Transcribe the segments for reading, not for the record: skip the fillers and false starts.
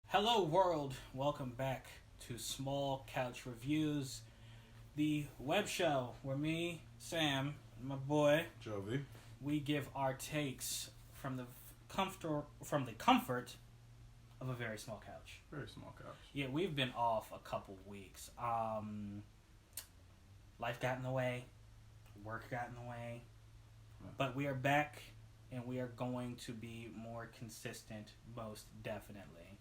Hello, world. Welcome back to Small Couch Reviews, the web show where me, Sam, and my boy, Jovi, we give our takes from the comfort of a very small couch. very small couch. Yeah, we've been off a couple weeks. Life got in the way, work got in the way, but we are back, and we are going to be more consistent, most definitely.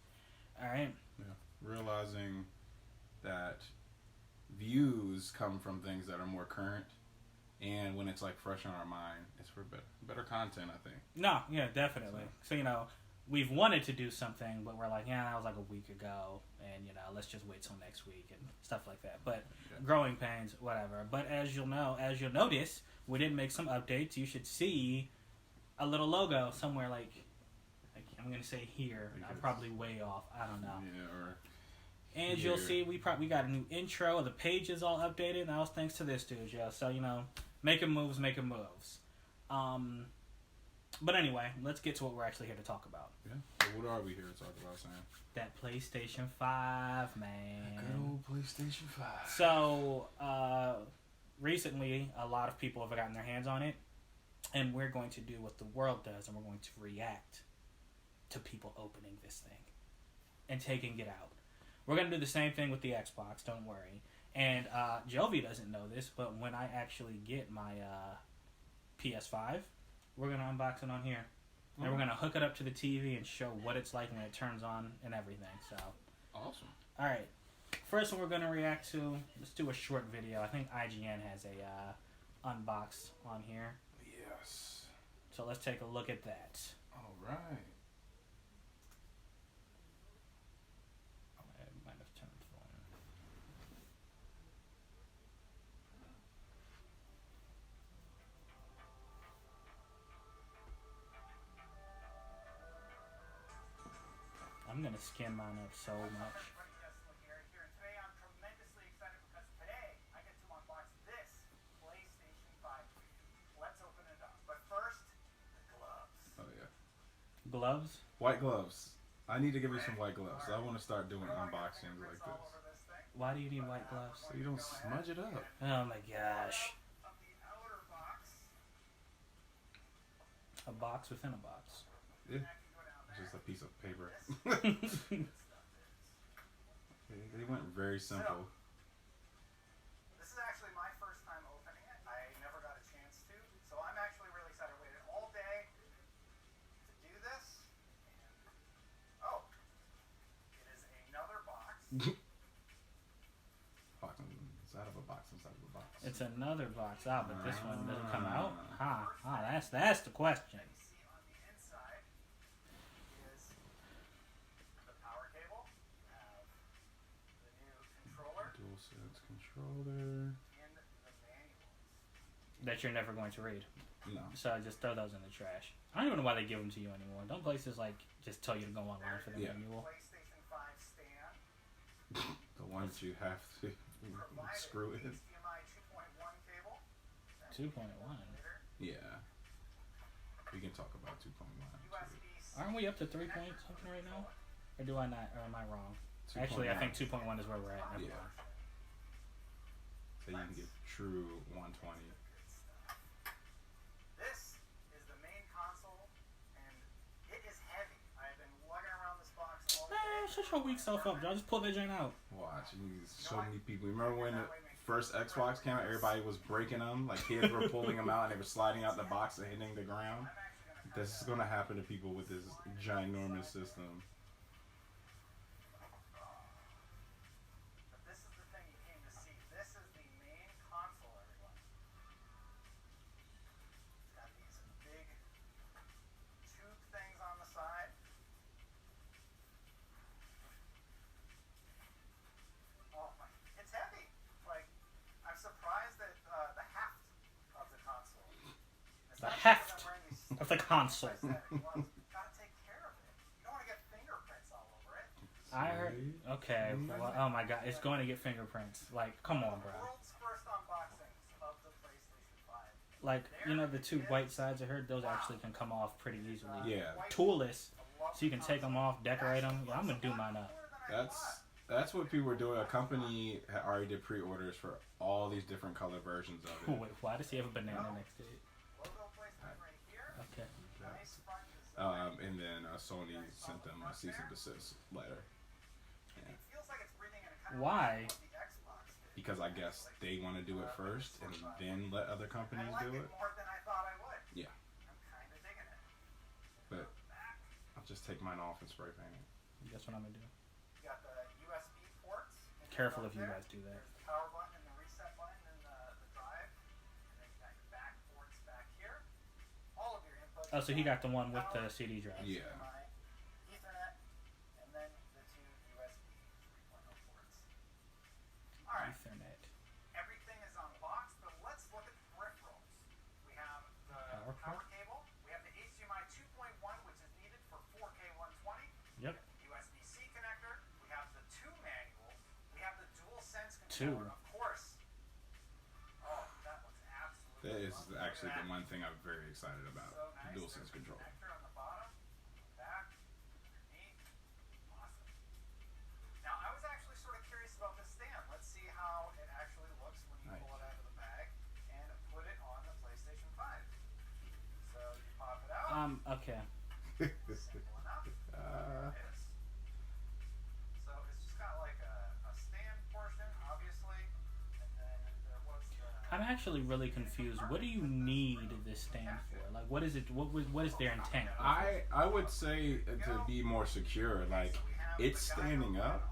All right. Yeah, realizing that views come from things that are more current, and when it's like fresh on our mind, it's for better content, I think. No, yeah, definitely. So we've wanted to do something, but we're like, yeah, that was like a week ago, and let's just wait till next week and stuff like that. But growing pains, whatever. But as you'll notice, we did make some updates. You should see a little logo somewhere like I'm gonna say here. I'm probably way off. I don't know. Yeah, and here. You'll see we got a new intro. The page is all updated. And that was thanks to this dude, yeah. So making moves. But anyway, let's get to what we're actually here to talk about. Yeah. So what are we here to talk about, Sam? That PlayStation 5, man. That good old PlayStation 5. So recently, a lot of people have gotten their hands on it, and we're going to do what the world does, and we're going to react to people opening this thing and taking it out. We're going to do the same thing with the Xbox, don't worry. And Jovi doesn't know this, but when I actually get my PS5, we're going to unbox it on here. And we're going to hook it up to the TV and show what it's like when it turns on and everything. So Awesome. All right. First one we're going to react to, let's do a short video. I think IGN has a unbox on here. Yes. So let's take a look at that. All right. I might have turned the phone. I'm going to skin mine up so much. Today I'm tremendously excited because today I get to unbox this PlayStation 5. Let's open it up. But first, the gloves. Oh, yeah. Gloves? White gloves. I need to give you some white gloves. I want to start doing unboxings like this. Why do you need white gloves? So you don't smudge it up. Oh my gosh. A box within a box. Yeah. It's just a piece of paper. They went very simple. This is actually my first time opening it. I never got a chance to. So I'm actually really excited. I waited all day to do this. And, oh, it is another box. Inside of a box, inside of a box. It's another box. But this one doesn't come out? That's the question. See on the inside is the power cable. You have the new controller DualSense controller. and the manuals. That you're never going to read. No. So just throw those in the trash. I don't even know why they give them to you anymore. Don't places just tell you to go online for the manual? PlayStation 5 stand. The ones you have to screw in. HDMI 2.1 cable. 2.1. Yeah. We can talk about 2.1. USB-C. Aren't we up to 3 point something right now? Or do I not? Or am I wrong? Actually, I think 2.1 is where we're at. Never Yeah. mind. So you can get true 120. This is the main console, and it is heavy. I've been lugging around this box all day. Shut your weak self up, John. Just pull that joint out. Watch, so many people. Remember when the first Xbox came out? Everybody was breaking them. Like kids were pulling them out and they were sliding out the box and hitting the ground. This is gonna happen to people with this ginormous system. But this is the thing you came to see. This is the main console, everyone. It's got these big tube things on the side. Oh my, it's heavy. Like, I'm surprised that the heft of the console. The heft of the console. Gotta take care of it. You don't want to get fingerprints all over it. I heard. Okay. Well, oh my God, it's going to get fingerprints. Like, come on, bro. World's first unboxings of the PlayStation Like, you know, the two white sides of her, those actually can come off pretty easily. Yeah. Toolless, so you can take them off, decorate them. Yeah, I'm gonna do mine up. That's what people were doing. A company had already did pre-orders for all these different color versions of it. Wait, why does he have a banana next to it? Okay. And then Sony sent them a cease and desist letter. Yeah. Why? Because I guess they want to do it first and then let other companies do it. Yeah. But I'll just take mine off and spray paint it. That's what I'm gonna do. You got the USB ports. Careful if you guys do that. There's the power button and the reset button and the drive. And then you got your back ports back here. All of your inputs. Oh, so he got the one with the CD drive. Yeah. Ethernet, and then the two USB 3.0 ports. All right. Ethernet. Everything is on the box, but let's look at the peripherals. We have the power cable. We have the HDMI 2.1, which is needed for 4K 120. Yep. USB-C connector. We have the two manuals. We have the DualSense Two. controller, of course. Oh, that looks absolutely That is lovely. actually the one thing I'm very excited about. So The nice. DualSense There's a controller. connector on the bottom, back, underneath. Awesome. Now, I was actually sort of curious about this stand. Let's see how it actually looks when you pull it out of the bag and put it on the PlayStation 5. So you pop it out. Okay. Simple enough. There it is. So it's just got like a stand portion, obviously, and then there was the. I'm actually really confused. What do you need this stand for? Like, what is it? What is their intent? I would say to be more secure, like it's standing up,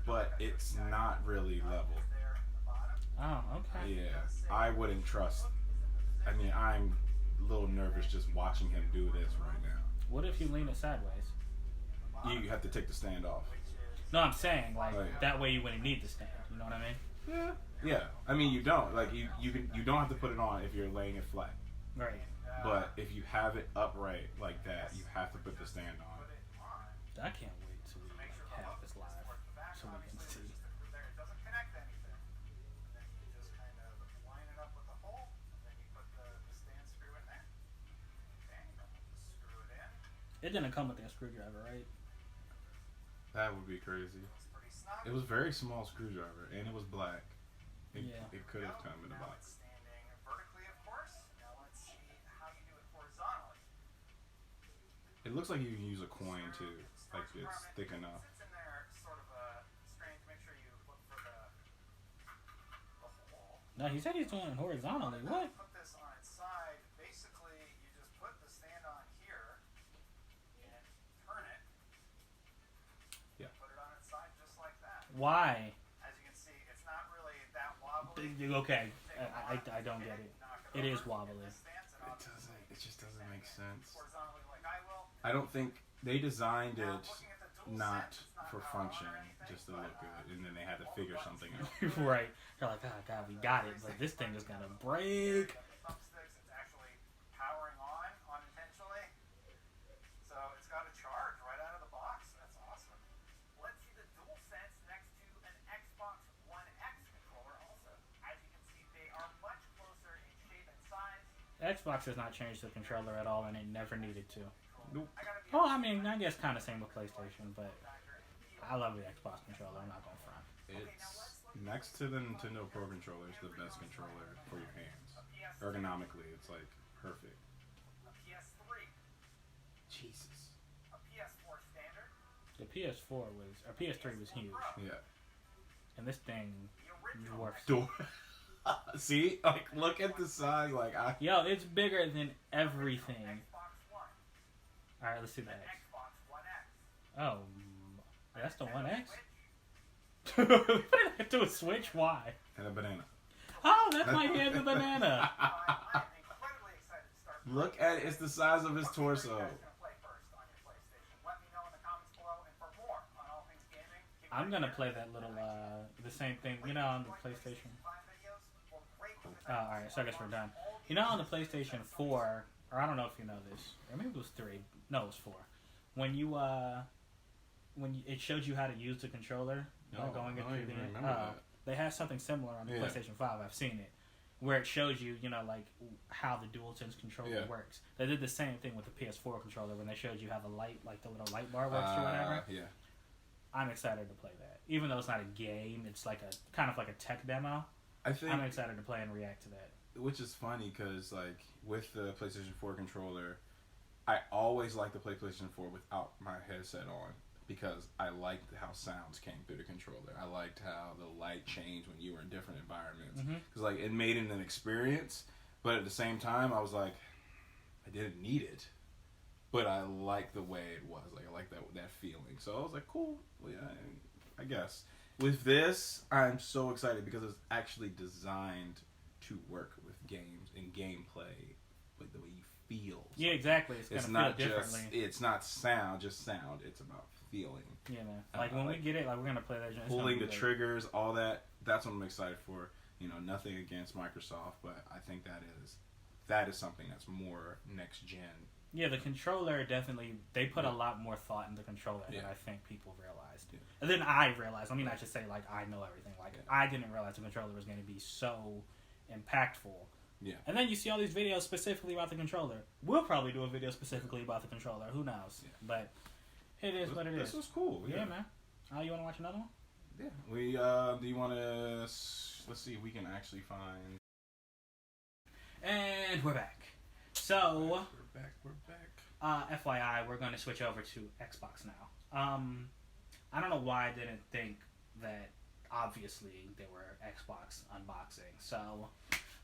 but it's not really level. Oh, okay. Yeah, I wouldn't trust. I mean, I'm a little nervous just watching him do this right now. What if you lean it sideways? You have to take the stand off. No, I'm saying like Oh, yeah. that way you wouldn't need the stand. You know what I mean? Yeah. Yeah. I mean, you don't like you don't have to put it on if you're laying it flat. Right. But if you have it upright like that, you have to put the stand on. I can't wait to have this live so we can see. It doesn't connect anything. And then you just kind of line it up with the hole, and then you put the stand screw in there. Okay, then we'll just screw it in. It didn't come with that screwdriver, right? That would be crazy. It's pretty snug. It was very small screwdriver, and it was black. Yeah. It could have come in a Now box. it's standing vertically, of course. Now let's see how you do it horizontally. It looks like you can use a coin too. Like Storage it's compartment thick enough. sits in there sort of strange. Make sure you look for the hole. No, he said he's doing it horizontally. What? Put this on its side. Basically, you just put the stand on here and turn it. Yeah. Put it on its side just like that. Why? As you can see, it's not really that wobbly. Okay, I don't get it. It is wobbly. It just doesn't make sense. Horizontally like I will. I don't think they designed Now, it looking at the dual not sense, it's not for power on or function, anything, just to but, look good, and then they had to figure something out. Right. They're like, oh god, we got it, but this thing is gonna break. The thumbsticks, it's actually powering on unintentionally. So it's got a charge right out of the box. That's awesome. Let's see the DualSense next to an Xbox One X controller also. As you can see, they are much closer in shape and size. Xbox has not changed the controller at all, and it never needed to. Nope. Oh, I mean, I guess kind of same with PlayStation, but I love the Xbox controller. I'm not going front. It's next to the Nintendo Pro controller. It's the best controller for your hands. Ergonomically, it's like perfect. A PS3, Jesus. a PS4 standard, The PS4 was, or PS3 was huge, Yeah. and this thing the original dwarfs. Door. See, like look at the size. Like I. Yo, it's bigger than everything. Xbox One, All right, let's see an that. Xbox One X. Oh, that's the One X. Put it to a Switch. Why? And a banana. Oh, that's my hand, the banana. I'm incredibly excited to start. Look at it. It's the size of his torso. What are you guys gonna play first on your PlayStation? Let me know in the comments below. And for more on all things gaming, keep I'm it gonna here. play that little, the same thing. You know, on the PlayStation. Oh, all right. So I guess we're done. You know, on the PlayStation 4, or I don't know if you know this, or maybe it was 3. No, it was 4. When you it showed you how to use the controller, No, going I don't through even the remember that. they have something similar on the Yeah. PlayStation 5. I've seen it. where it shows you, you know, like how the DualSense controller works. They did the same thing with the PS4 controller when they showed you how the light, like the little light bar works or whatever. Yeah. I'm excited to play that. Even though it's not a game, it's like a kind of like a tech demo. I'm excited to play and react to that. Which is funny because, like, with the PlayStation 4 controller, I always like to play PlayStation 4 without my headset on because I liked how sounds came through the controller. I liked how the light changed when you were in different environments. Because, like, it made it an experience, but at the same time, I was like, I didn't need it. But I like the way it was. Like, I like that feeling. So I was like, cool. Well, yeah, I guess. With this, I'm so excited because it's actually designed to work with games and gameplay, like the way you feel. Yeah, exactly. It's gonna feel differently. It's not sound. It's about feeling. Yeah, man. Like when we get it, like we're gonna play that. Pulling the triggers, all that. That's what I'm excited for. You know, nothing against Microsoft, but I think that is something that's more next gen. Yeah, the controller definitely, they put a lot more thought in the controller than I think people realized. Yeah. And then I realized, let me not just say like I know everything, like I didn't realize the controller was going to be so impactful. Yeah. And then you see all these videos specifically about the controller. We'll probably do a video specifically about the controller, who knows. Yeah. But it is what it is. This was cool. Yeah, man. You want to watch another one? Yeah. We, do you want to, let's see if we can actually find. And we're back. So, we're back. FYI, we're going to switch over to Xbox now. I don't know why I didn't think that, obviously, there were Xbox unboxing. So,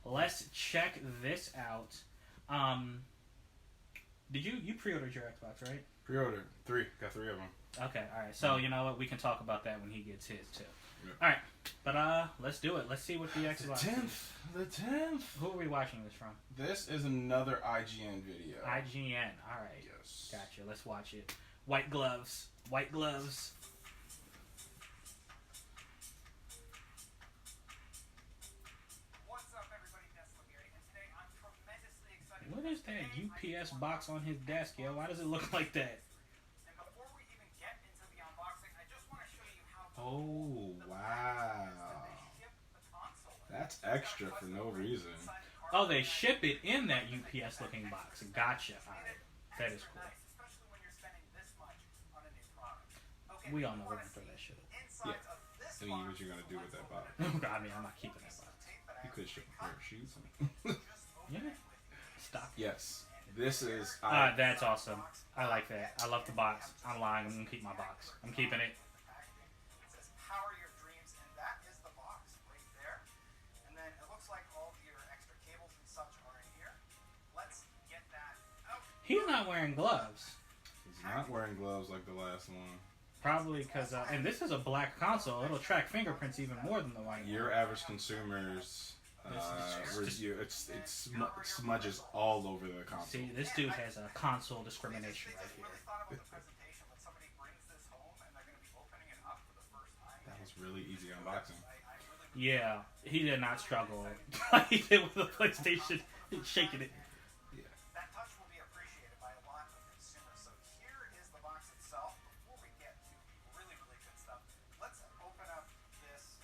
let's check this out. Did you pre-ordered your Xbox, right? Pre-ordered. Got 3 of them. Okay, alright. So, you know what? We can talk about that when he gets his, too. Yeah. Alright. But, let's do it. Let's see what the Xbox is. The 10th. Who are we watching this from? This is another IGN video. IGN. Alright. Yes. Gotcha. Let's watch it. White gloves. White gloves. What's up, everybody? Tesla here, and today I'm tremendously excited. What is that UPS box on his desk, yo? Why does it look like that? And before we even get into the unboxing, I just want to show you how Oh, wow. That's extra for no reason. Oh, they ship it in that UPS looking box. Gotcha. Alright. That is cool. We all know we're gonna throw that shit up. Yeah. I mean, what you're gonna do with that box? I mean, I'm not keeping that box. You could ship a pair of shoes. Yeah. Stop. Yes. This is. That's awesome. I like that. I love the box. I'm lying. I'm gonna keep my box. I'm keeping it. It says "Power Your Dreams," and that is the box right there. And then it looks like all of your extra cables and such are in here. Let's get that out. He's not wearing gloves. He's not wearing gloves like the last one. Probably because, and this is a black console. It'll track fingerprints even more than the white one. Your average consumers, it smudges all over the console. See, this dude has a console discrimination right here. That was really easy unboxing. Yeah, he did not struggle like he did with the PlayStation, shaking it. Yeah. That touch will be appreciated by a lot of consumers. So here is the box itself. Before we get to really, really good stuff, let's open up this.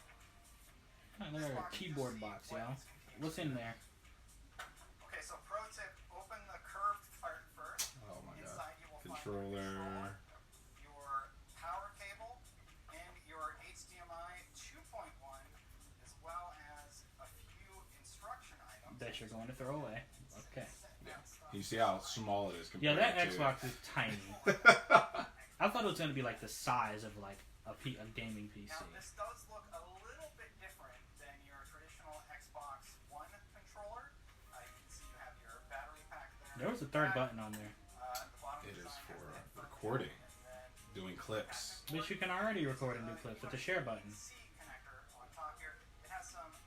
Look at a keyboard box, yo. What's in there? Okay, so pro tip: open the curved part first. Oh my god. Inside you will Controller. find your power cable and your HDMI 2.1, as well as a few instruction items. That you're going to throw away. Okay. Yeah. You see how small it is Yeah, compared that to Xbox is tiny. I thought it was going to be like the size of like a gaming PC. Now, this does look a little bit different than your traditional Xbox One controller. You can see you have your battery pack there. There was a third button on there. It is for recording, doing clips. But you can already record and do clips with the share button.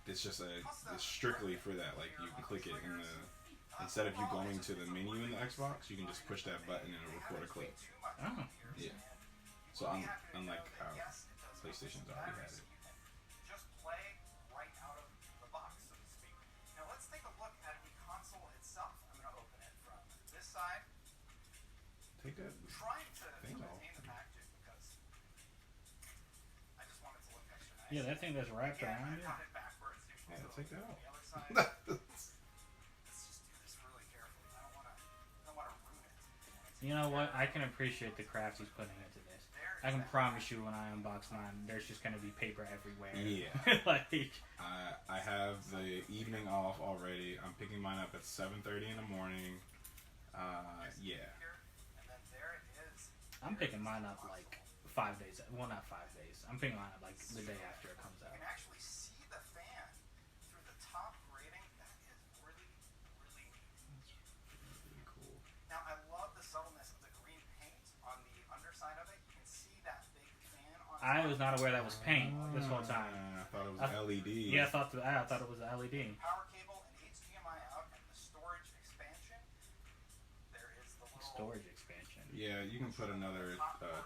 It's just it's strictly for that. Like you can click it in the, instead of you going to the menu in the Xbox, you can just push that button and it'll record a clip. Oh. Yeah. So unlike how PlayStation's already had it. Just play right out of the box, so to speak. Now let's take a look at the console itself. I'm going to open it from this side. Take that Trying to thing off. maintain the packaging because I just want it to look extra nice. Yeah, that thing that's wrapped Again, around I it. got it backwards. Yeah, take that The out. other side. You know what? I can appreciate the craft he's putting into this. I can promise you when I unbox mine, there's just going to be paper everywhere. Yeah. Like, I have the evening off already. I'm picking mine up at 7:30 in the morning. Yeah. I'm picking mine up like 5 days. Well, not 5 days. I'm picking mine up like the day after it comes out. You can actually see the fan through the top grating. That is really, really neat. Really cool. Now, I love the subtleness of the green paint on the underside of it. You can see that big fan on I was not aware that was paint this whole time. I thought it was LED. Yeah, I thought it was LED. power cable and HDMI out, and the storage expansion. There is the little Storage expansion. Yeah, you can put another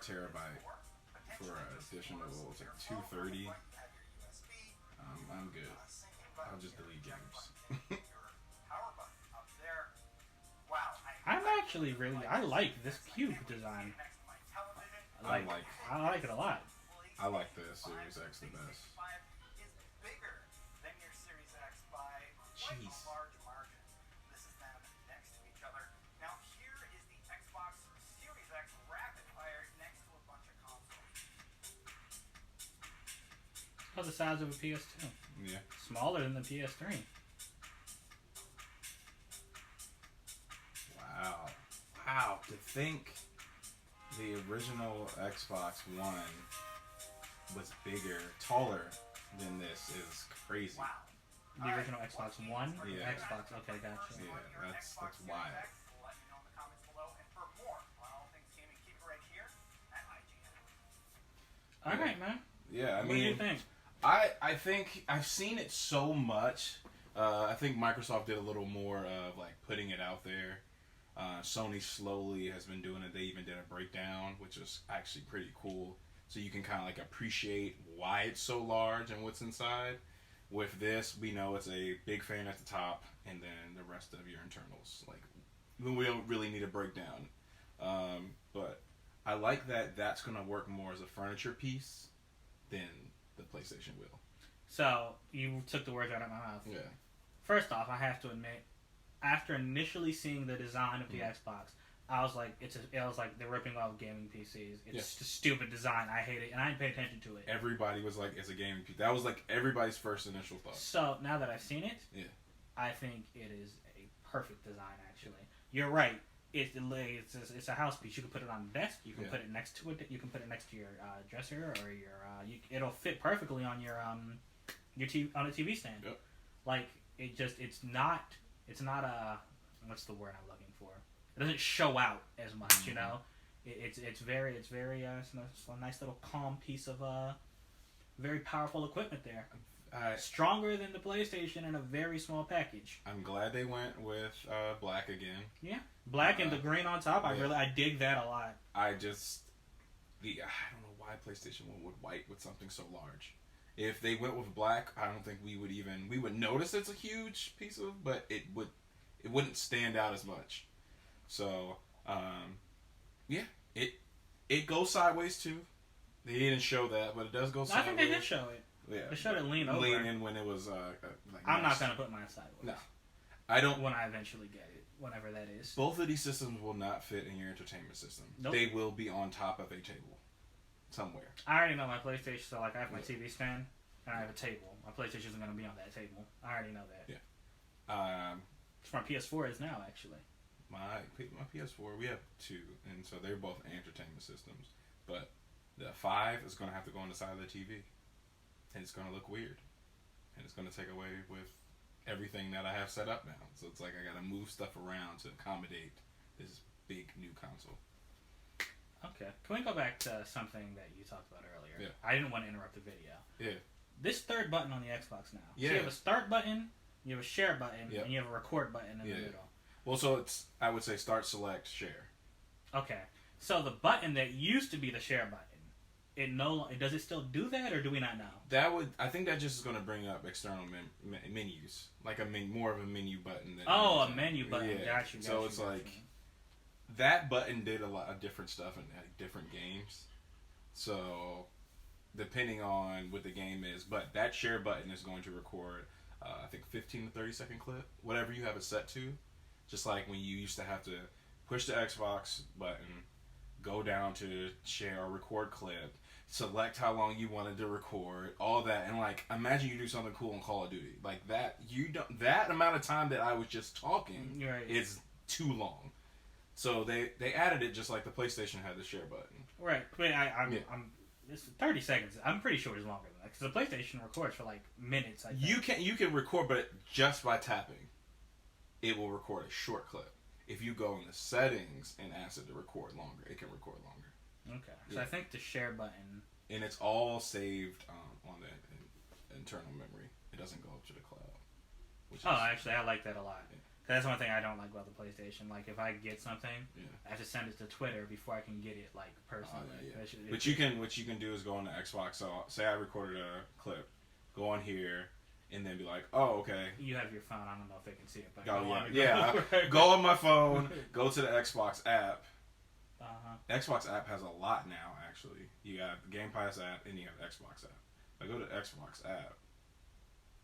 terabyte for an additional, it's like 230. I'm good. I'll just delete games. I'm actually I like this cube design. I like it a lot. I like the Series X the best. Jeez. About the size of a PS2. Yeah. Smaller than the PS3. Wow. Wow. To think the original Xbox One was bigger, taller than this is crazy. Wow. The original Xbox One? Yeah. Xbox, okay, gotcha. Yeah, that's wild. Let me know in the comments below. And for more on all things gaming, keep it right here at IGN. Alright, man. Yeah, I What do mean, you think? I think I've seen it so much. I think Microsoft did a little more of like putting it out there. Sony slowly has been doing it. They even did a breakdown, which is actually pretty cool. So you can kind of like appreciate why it's so large and what's inside. With this, we know it's a big fan at the top, and then the rest of your internals. Like, we don't really need a breakdown. But I like that that's going to work more as a furniture piece than the PlayStation will. So, you took the words out of my mouth. Yeah. First off, I have to admit, after initially seeing the design of the Xbox, I was like, they're ripping off gaming PCs. It's just a stupid design. I hate it, and I didn't pay attention to it. Everybody was like, it's a gaming PC. That was like everybody's first initial thought. So now that I've seen it, I think it is a perfect design. Actually, you're right. It's a house piece. You can put it on the desk. You can put it next to it. You can put it next to your dresser, or it'll fit perfectly on your TV, on a TV stand. Yep. Like it's not a, what's the word I'm looking for? It doesn't show out as much, you know. It's a nice little calm piece of very powerful equipment there. Stronger than the PlayStation in a very small package. I'm glad they went with black again. Yeah, black and the green on top. I dig that a lot. I don't know why PlayStation went with white with something so large. If they went with black, I don't think we would notice it's a huge piece of, but it wouldn't stand out as much. So, it goes sideways too. They didn't show that, but it does go sideways. I think they did show it. Yeah, they showed it lean over. Lean in when it was I'm not gonna put mine sideways. No, I don't. When I eventually get it, whenever that is. Both of these systems will not fit in your entertainment system. Nope. They will be on top of a table somewhere. I already know my PlayStation, so like I have my TV stand and I have a table. My PlayStation isn't gonna be on that table. I already know that. Yeah. My PS4 is now actually. My PS4, we have two, and so they're both entertainment systems. But the 5 is going to have to go on the side of the TV, and it's going to look weird, and it's going to take away with everything that I have set up now. So it's like I got to move stuff around to accommodate this big new console. Okay, can we go back to something that you talked about earlier? Yeah. I didn't want to interrupt the video. Yeah. This third button on the Xbox now. Yeah. So you have a start button, you have a share button, Yep. and you have a record button in the middle. Well, so it's, I would say start, select, share. Okay. So the button that used to be the share button, does it still do that, or do we not know? I think that just is going to bring up external menus, like more of a menu button. Than a menu button. Yeah. Got you. So it's like that button did a lot of different stuff in different games. So depending on what the game is, but that share button is going to record, I think 15 to 30 second clip, whatever you have it set to. Just like when you used to have to push the Xbox button, go down to share or record clip, select how long you wanted to record, all that, and like imagine you do something cool in Call of Duty like that. You don't that amount of time that I was just talking Right. is too long. So they added it just like the PlayStation had the share button. Right. I mean, I'm it's 30 seconds. I'm pretty sure it's longer than that because the PlayStation records for like minutes. I think. You can record, but just by tapping, it will record a short clip. If you go in the settings and ask it to record longer, it can record longer. Okay. So I think the share button. And it's all saved on the internal memory. It doesn't go up to the cloud. Actually, I like that a lot. Yeah. That's one thing I don't like about the PlayStation. Like, if I get something, Yeah. I have to send it to Twitter before I can get it, like, personally. Yeah. What you can do is go on the Xbox. So, say I recorded a clip, go on here, and then be like, oh, okay. You have your phone. I don't know if they can see it, but Go on my phone, go to the Xbox app. Uh-huh. Xbox app has a lot now, actually. You got the Game Pass app, and you have the Xbox app. If I go to the Xbox app,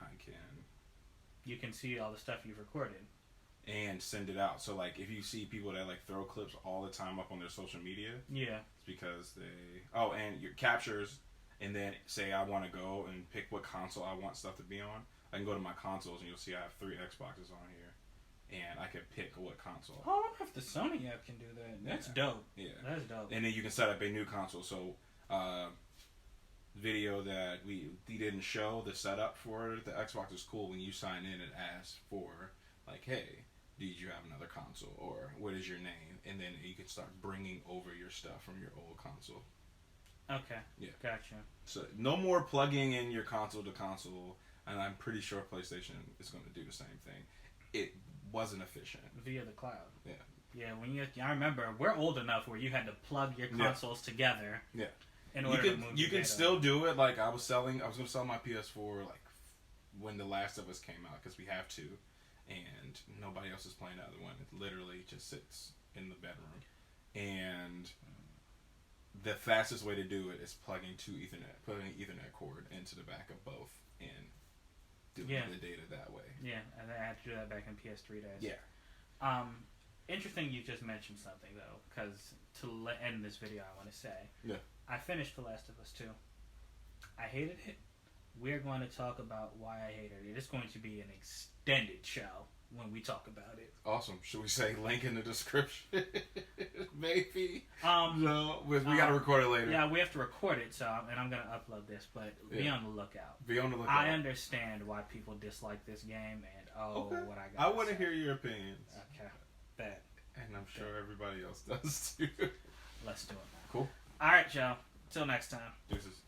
I can... You can see all the stuff you've recorded. And send it out. So, like, if you see people that, like, throw clips all the time up on their social media... Yeah. It's because they... Oh, and your captures, and then say I want to go and pick what console I want stuff to be on. I can go to my consoles, and you'll see I have 3 Xboxes on here. And I can pick what console. Oh, I wonder if the Sony app can do that. That's dope. Yeah. That's dope. And then you can set up a new console. So, video that we didn't show, the setup for the Xbox is cool. When you sign in, it asks for, like, hey, did you have another console? Or what is your name? And then you can start bringing over your stuff from your old console. Okay. Yeah. Gotcha. So, no more plugging in your console to console. And I'm pretty sure PlayStation is going to do the same thing. It wasn't efficient. Via the cloud. Yeah. Yeah, I remember, we're old enough where you had to plug your consoles together. Yeah. In order to move you can data. still do it. Like, I was going to sell my PS4, like, when The Last of Us came out, because we have to. And nobody else is playing the other one. It literally just sits in the bedroom. And the fastest way to do it is plugging putting an Ethernet cord into the back of both, and doing the data that way. Yeah, and I had to do that back in PS3 days. Yeah. Interesting you just mentioned something, though, because to end this video, I want to say, I finished The Last of Us 2. I hated it. We're going to talk about why I hated it. It's going to be an extended show when we talk about it. Awesome. Should we say link in the description? Maybe. No, we got to record it later. Yeah, we have to record it, and I'm going to upload this, but be on the lookout. Be on the lookout. I understand why people dislike this game, and what I got. I want to hear your opinions. Okay. Bet. And I'm sure everybody else does too. Let's do it now. Cool. All right, y'all. Till next time. Deuces.